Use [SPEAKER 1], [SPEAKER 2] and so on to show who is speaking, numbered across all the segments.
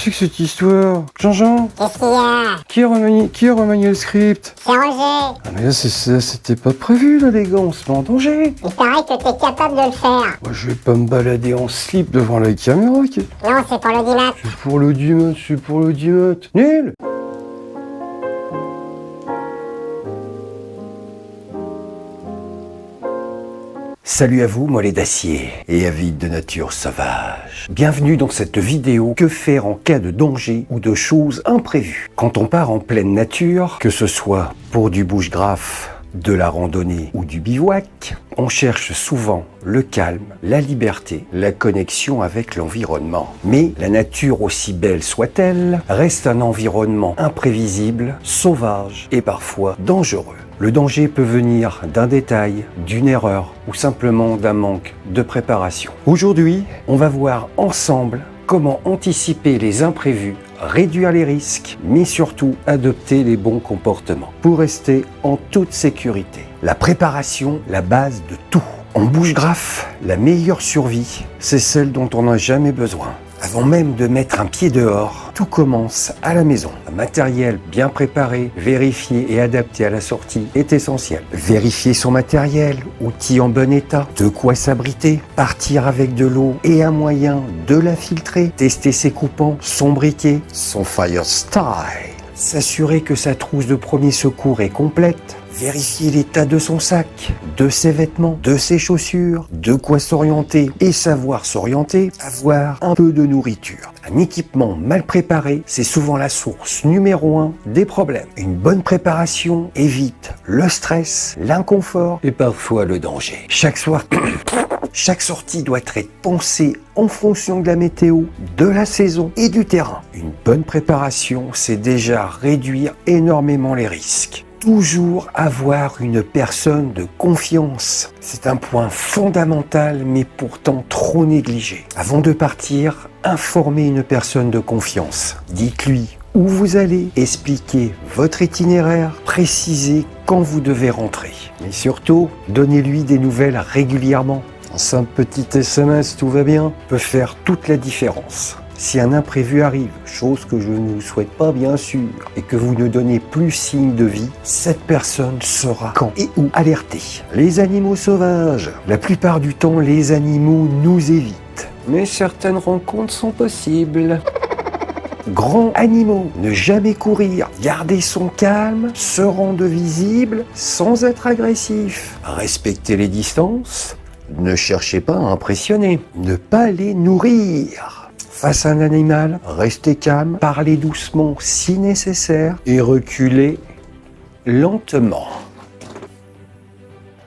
[SPEAKER 1] c'est que cette histoire? Jean-Jean?
[SPEAKER 2] Qu'est-ce qu'il y a?
[SPEAKER 1] Qui a remanié le script?
[SPEAKER 2] C'est Roger.
[SPEAKER 1] Ah mais là, c'était pas prévu, là, les gars, on se met en danger.
[SPEAKER 2] Il paraît que t'es capable de le faire.
[SPEAKER 1] Moi, je vais pas me balader en slip devant la caméra.
[SPEAKER 2] Non, c'est pour l'audimat.
[SPEAKER 1] C'est pour l'audimat. Nul! Salut à vous, mollets d'acier et avides de nature sauvage. Bienvenue dans cette vidéo. Que faire en cas de danger ou de choses imprévues? Quand on part en pleine nature, que ce soit pour du bushcraft, de la randonnée ou du bivouac, on cherche souvent le calme, la liberté, la connexion avec l'environnement. Mais la nature, aussi belle soit-elle, reste un environnement imprévisible, sauvage et parfois dangereux. Le danger peut venir d'un détail, d'une erreur ou simplement d'un manque de préparation. Aujourd'hui, on va voir ensemble comment anticiper les imprévus, réduire les risques, mais surtout adopter les bons comportements pour rester en toute sécurité. La préparation, la base de tout. En bushcraft, la meilleure survie, c'est celle dont on n'a jamais besoin. Avant même de mettre un pied dehors, tout commence à la maison. Un matériel bien préparé, vérifié et adapté à la sortie est essentiel. Vérifier son matériel, outils en bon état, de quoi s'abriter, partir avec de l'eau et un moyen de la filtrer, tester ses coupants, son briquet, son fire style, s'assurer que sa trousse de premier secours est complète, vérifier l'état de son sac, de ses vêtements, de ses chaussures, de quoi s'orienter et savoir s'orienter, avoir un peu de nourriture. Un équipement mal préparé, c'est souvent la source numéro 1 des problèmes. Une bonne préparation évite le stress, l'inconfort et parfois le danger. Chaque sortie doit être pensée en fonction de la météo, de la saison et du terrain. Une bonne préparation, c'est déjà réduire énormément les risques. Toujours avoir une personne de confiance. C'est un point fondamental mais pourtant trop négligé. Avant de partir, informez une personne de confiance. Dites-lui où vous allez, expliquez votre itinéraire, précisez quand vous devez rentrer. Mais surtout, donnez-lui des nouvelles régulièrement. Un simple petit SMS, tout va bien, peut faire toute la différence. Si un imprévu arrive, chose que je ne vous souhaite pas bien sûr, et que vous ne donnez plus signe de vie, cette personne saura quand et où alerter. Les animaux sauvages. La plupart du temps, les animaux nous évitent. Mais certaines rencontres sont possibles. Grands animaux, ne jamais courir, garder son calme, se rendre visible sans être agressif. Respecter les distances, ne cherchez pas à impressionner, ne pas les nourrir. Face à un animal, restez calme, parlez doucement si nécessaire et reculez lentement.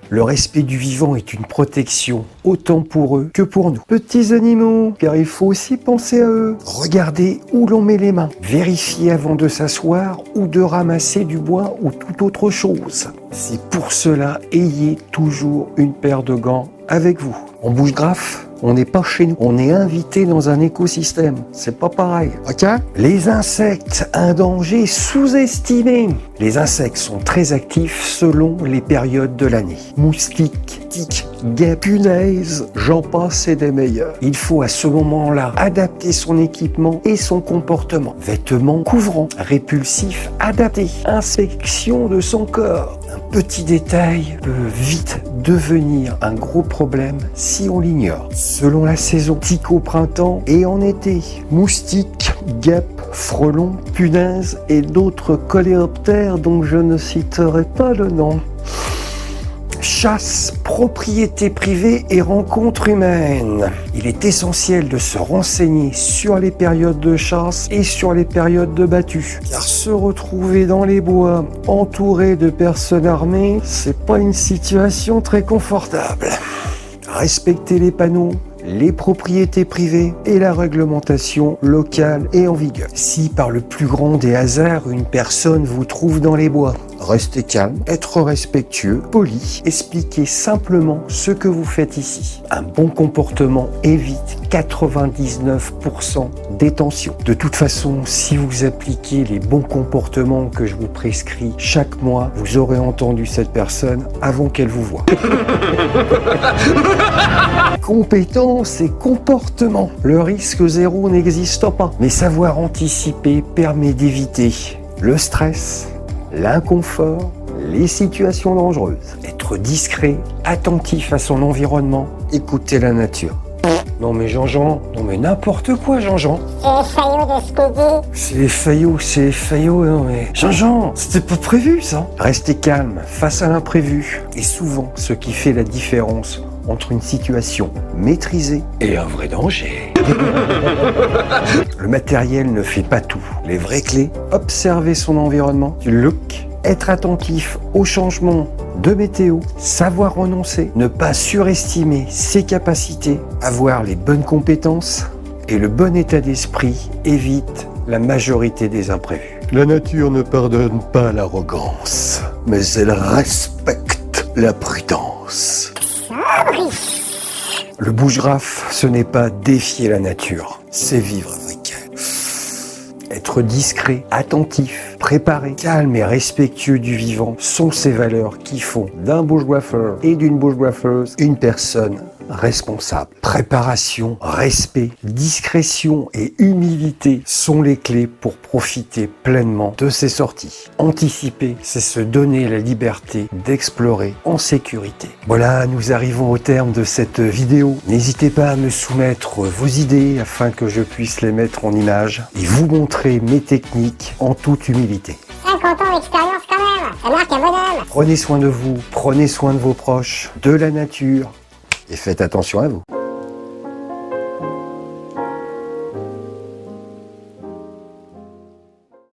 [SPEAKER 1] Le respect du vivant est une protection autant pour eux que pour nous. Petits animaux, car il faut aussi penser à eux. Regardez où l'on met les mains. Vérifiez avant de s'asseoir ou de ramasser du bois ou toute autre chose. C'est pour cela, ayez toujours une paire de gants avec vous. En bushcraft, on n'est pas chez nous, on est invité dans un écosystème, c'est pas pareil, ok? Les insectes, un danger sous-estimé. Les insectes sont très actifs selon les périodes de l'année. Moustiques, tiques, guêpes, punaises, j'en passe et des meilleurs. Il faut à ce moment-là adapter son équipement et son comportement. Vêtements couvrants, répulsifs, adaptés, inspection de son corps. Un petit détail peut vite devenir un gros problème si on l'ignore. Selon la saison, tiques au printemps et en été, moustiques, guêpes, frelons, punaises et d'autres coléoptères dont je ne citerai pas le nom. Chasse, propriété privée et rencontres humaines. Il est essentiel de se renseigner sur les périodes de chasse et sur les périodes de battue. Car se retrouver dans les bois, entouré de personnes armées, c'est pas une situation très confortable. Respectez les panneaux, les propriétés privées et la réglementation locale est en vigueur. Si par le plus grand des hasards, une personne vous trouve dans les bois, Restez calme, être respectueux, poli, expliquez simplement ce que vous faites ici. Un bon comportement évite 99% des tensions. De toute façon, si vous appliquez les bons comportements que je vous prescris chaque mois, vous aurez entendu cette personne avant qu'elle vous voie. Compétences et comportement. Le risque zéro n'existe pas. Mais savoir anticiper permet d'éviter le stress, l'inconfort, les situations dangereuses. Être discret, attentif à son environnement, écouter la nature. Non mais Jean-Jean, non mais n'importe quoi Jean-Jean.
[SPEAKER 2] C'est Fayot de ce qu'il dit.
[SPEAKER 1] C'est Fayot, non mais... Jean-Jean, c'était pas prévu ça. Restez calme face à l'imprévu. Et souvent, ce qui fait la différence entre une situation maîtrisée et un vrai danger. Le matériel ne fait pas tout. Les vraies clés, observer son environnement, du look, être attentif aux changements de météo, savoir renoncer, ne pas surestimer ses capacités, avoir les bonnes compétences et le bon état d'esprit évite la majorité des imprévus. La nature ne pardonne pas l'arrogance, mais elle respecte la prudence. Le bougeraf, ce n'est pas défier la nature, c'est vivre avec elle. Être discret, attentif, préparé, calme et respectueux du vivant sont ces valeurs qui font d'un bushwaffer et d'une bushwaffeuse une personne responsable. Préparation, respect, discrétion et humilité sont les clés pour profiter pleinement de ces sorties. Anticiper, c'est se donner la liberté d'explorer en sécurité. Voilà, nous arrivons au terme de cette vidéo. N'hésitez pas à me soumettre vos idées afin que je puisse les mettre en image et vous montrer mes techniques en toute humilité.
[SPEAKER 2] 50 ans d'expérience quand même. Ça marque un bonhomme.
[SPEAKER 1] Prenez soin de vous, prenez soin de vos proches, de la nature et faites attention à vous.